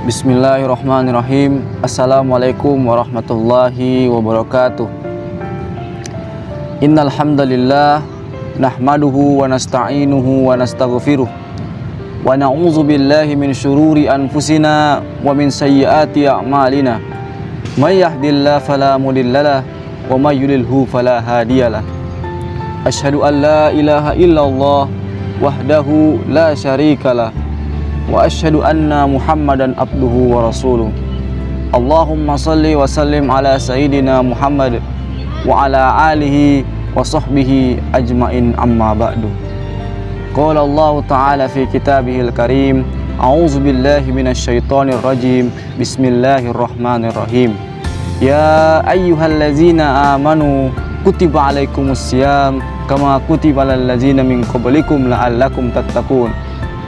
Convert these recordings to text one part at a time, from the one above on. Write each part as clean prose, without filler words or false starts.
Bismillahirrahmanirrahim. Assalamualaikum warahmatullahi wabarakatuh. Innal hamdalillah nahmaduhu wa nasta'inuhu wa nastaghfiruh wa na'udzu billahi min syururi anfusina wa min sayyiati a'malina. May yahdihillahu fala mudhillalah wa may yudlilhu fala hadiyalah. Asyhadu an la ilaha illallah wahdahu la syarikalah wa asyhadu anna Muhammadan abduhu wa rasuluh. Allahumma salli wa sallim ala sayyidina Muhammad wa ala alihi wa sahbihi ajmain, amma ba'du. Qala Allah ta'ala fi kitabihil karim, a'udzu billahi minasy syaithanir rajim. Bismillahirrahmanirrahim. Ya ayyuhallazina amanu kutiba alaikumus syiyam kama kutiba alal ladzina min qablikum la'allakum tattaqun.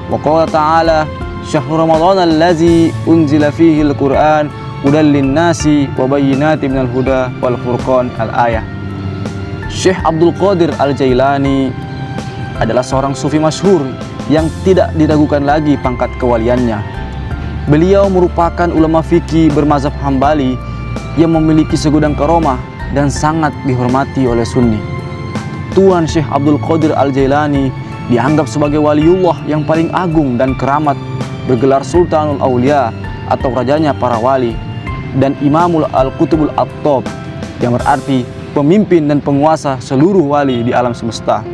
Wa qala ta'ala syahrul ramadhan allazi unzila fihi al-Qur'an hudan lin-nasi wa bayyinatin minal huda wal furqan. Al-ayah. Syekh Abdul Qadir Al-Jailani adalah seorang sufi masyhur yang tidak diragukan lagi pangkat kewaliannya. Beliau merupakan ulama fikih bermazhab Hambali yang memiliki segudang karomah dan sangat dihormati oleh Sunni. Tuan Syekh Abdul Qadir Al-Jailani dianggap sebagai waliullah yang paling agung dan keramat, bergelar Sultanul Aulia atau rajanya para wali, dan Imamul Al-Qutubul Attab yang berarti pemimpin dan penguasa seluruh wali di alam semesta.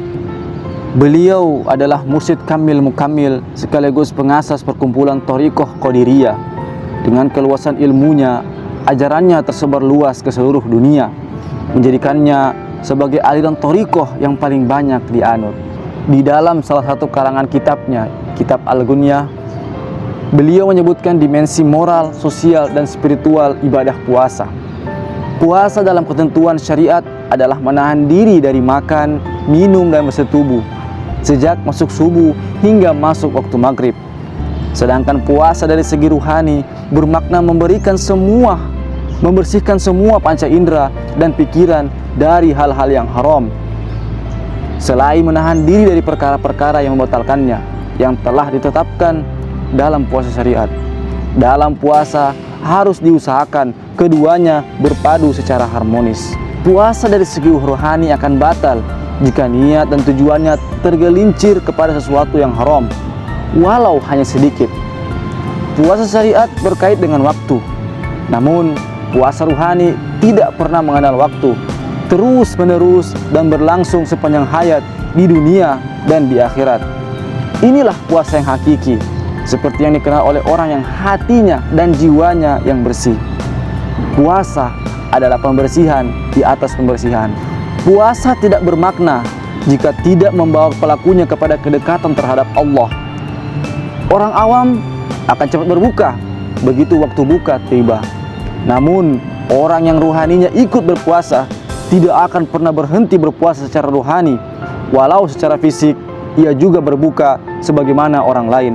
Beliau adalah mursyid kamil mukamil sekaligus pengasas perkumpulan Thariqah Qadiriyah. Dengan keluasan ilmunya, ajarannya tersebar luas ke seluruh dunia, menjadikannya sebagai aliran thariqah yang paling banyak dianut. Di dalam salah satu karangan kitabnya, Kitab Al-Ghunyah, beliau menyebutkan dimensi moral, sosial, dan spiritual ibadah puasa. Puasa dalam ketentuan syariat adalah menahan diri dari makan, minum, dan bersetubuh sejak masuk subuh hingga masuk waktu maghrib. Sedangkan puasa dari segi ruhani bermakna membersihkan semua panca indera dan pikiran dari hal-hal yang haram, selain menahan diri dari perkara-perkara yang membatalkannya yang telah ditetapkan dalam puasa syariat. Dalam puasa harus diusahakan keduanya berpadu secara harmonis. Puasa dari segi rohani akan batal jika niat dan tujuannya tergelincir kepada sesuatu yang haram, walau hanya sedikit. Puasa syariat berkait dengan waktu, namun puasa rohani tidak pernah mengenal waktu, terus menerus dan berlangsung sepanjang hayat di dunia dan di akhirat. Inilah puasa yang hakiki, seperti yang dikenal oleh orang yang hatinya dan jiwanya yang bersih. Puasa adalah pembersihan di atas pembersihan. Puasa tidak bermakna jika tidak membawa pelakunya kepada kedekatan terhadap Allah. Orang awam akan cepat berbuka begitu waktu buka tiba. Namun orang yang ruhaninya ikut berpuasa tidak akan pernah berhenti berpuasa secara rohani, walau secara fisik ia juga berbuka sebagaimana orang lain.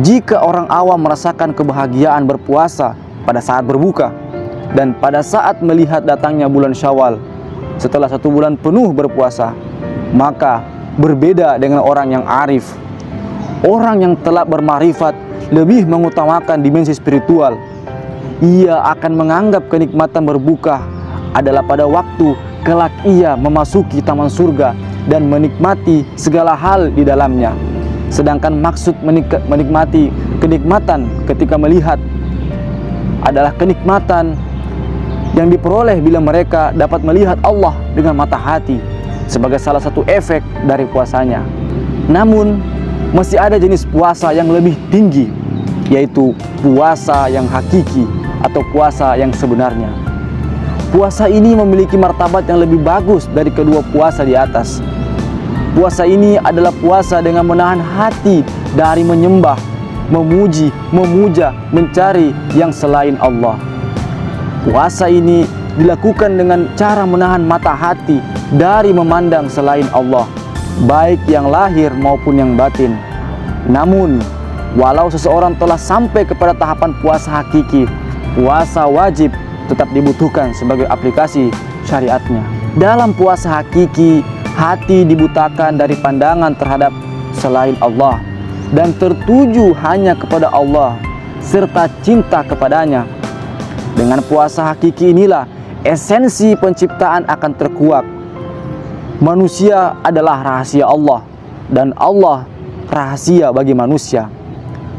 Jika orang awam merasakan kebahagiaan berpuasa pada saat berbuka dan pada saat melihat datangnya bulan Syawal setelah 1 bulan penuh berpuasa, maka berbeda dengan orang yang arif. Orang yang telah bermarifat lebih mengutamakan dimensi spiritual. Ia akan menganggap kenikmatan berbuka adalah pada waktu kelak ia memasuki taman surga dan menikmati segala hal di dalamnya. Sedangkan maksud menikmati kenikmatan ketika melihat adalah kenikmatan yang diperoleh bila mereka dapat melihat Allah dengan mata hati sebagai salah satu efek dari puasanya. Namun masih ada jenis puasa yang lebih tinggi, yaitu puasa yang hakiki atau puasa yang sebenarnya. Puasa ini memiliki martabat yang lebih bagus dari kedua puasa di atas. Puasa ini adalah puasa dengan menahan hati dari menyembah, memuji, memuja, mencari yang selain Allah. Puasa ini dilakukan dengan cara menahan mata hati dari memandang selain Allah, baik yang lahir maupun yang batin. Namun, walau seseorang telah sampai kepada tahapan puasa hakiki, puasa wajib tetap dibutuhkan sebagai aplikasi syariatnya. Dalam puasa hakiki, hati dibutakan dari pandangan terhadap selain Allah dan tertuju hanya kepada Allah. serta cinta kepadanya. Dengan puasa hakiki inilah esensi penciptaan akan terkuak. Manusia adalah rahasia Allah dan Allah rahasia bagi manusia.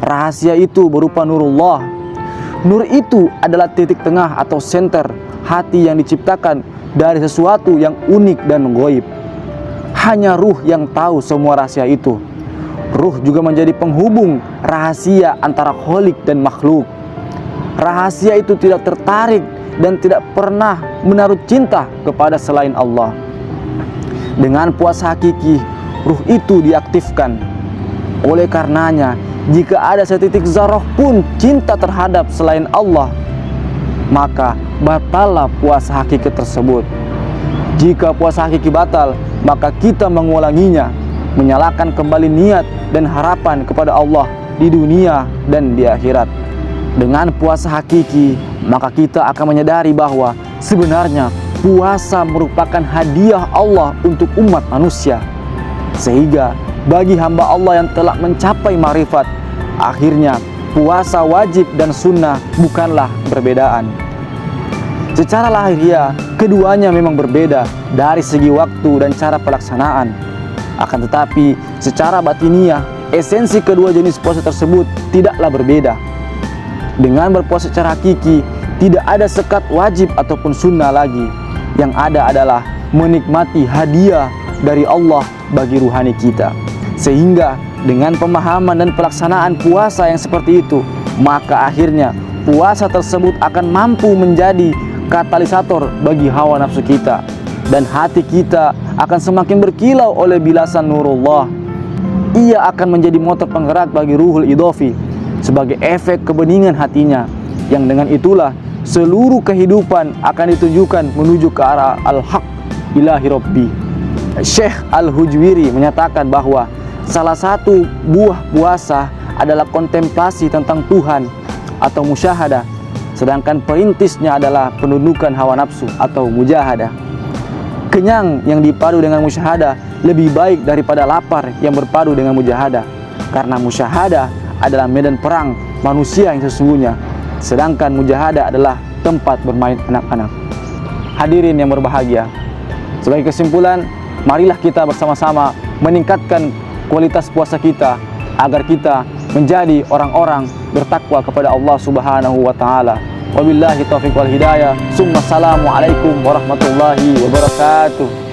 Rahasia itu berupa nurullah. Nur itu adalah titik tengah atau senter hati yang diciptakan dari sesuatu yang unik dan gaib. Hanya ruh yang tahu semua rahasia itu. Ruh juga menjadi penghubung rahasia antara Khalik dan makhluk. Rahasia itu tidak tertarik dan tidak pernah menaruh cinta kepada selain Allah. Dengan puasa hakiki, ruh itu diaktifkan. Oleh karenanya, jika ada setitik zarah pun cinta terhadap selain Allah, maka batallah puasa hakiki tersebut. Jika puasa hakiki batal, maka kita mengulanginya, menyalakan kembali niat dan harapan kepada Allah di dunia dan di akhirat. Dengan puasa hakiki, maka kita akan menyadari bahwa sebenarnya puasa merupakan hadiah Allah untuk umat manusia. Sehingga bagi hamba Allah yang telah mencapai ma'rifat, akhirnya puasa wajib dan sunnah bukanlah perbedaan. Secara lahiriah, keduanya memang berbeda dari segi waktu dan cara pelaksanaan. Akan tetapi, secara batiniah, esensi kedua jenis puasa tersebut tidaklah berbeda. Dengan berpuasa secara hakiki, tidak ada sekat wajib ataupun sunnah lagi. Yang ada adalah menikmati hadiah dari Allah bagi ruhani kita. Sehingga dengan pemahaman dan pelaksanaan puasa yang seperti itu, maka akhirnya puasa tersebut akan mampu menjadi katalisator bagi hawa nafsu kita. Dan hati kita akan semakin berkilau oleh bilasan nurullah. Ia akan menjadi motor penggerak bagi ruhul idofi sebagai efek kebeningan hatinya, yang dengan itulah seluruh kehidupan akan ditunjukkan menuju ke arah al-haq ilahi rabbi. Syekh Al-Hujwiri menyatakan bahwa salah satu buah puasa adalah kontemplasi tentang Tuhan atau musyahadah, sedangkan perintisnya adalah penundukan hawa nafsu atau mujahadah. Kenyang yang dipadu dengan musyahadah lebih baik daripada lapar yang berpadu dengan mujahadah, karena musyahadah adalah medan perang manusia yang sesungguhnya, sedangkan mujahadah adalah tempat bermain anak-anak. Hadirin yang berbahagia, sebagai kesimpulan, marilah kita bersama-sama meningkatkan kualitas puasa kita agar kita menjadi orang-orang bertakwa kepada Allah Subhanahu wa taala. Wabillahi taufiq wal hidayah. Assalamualaikum warahmatullahi wabarakatuh.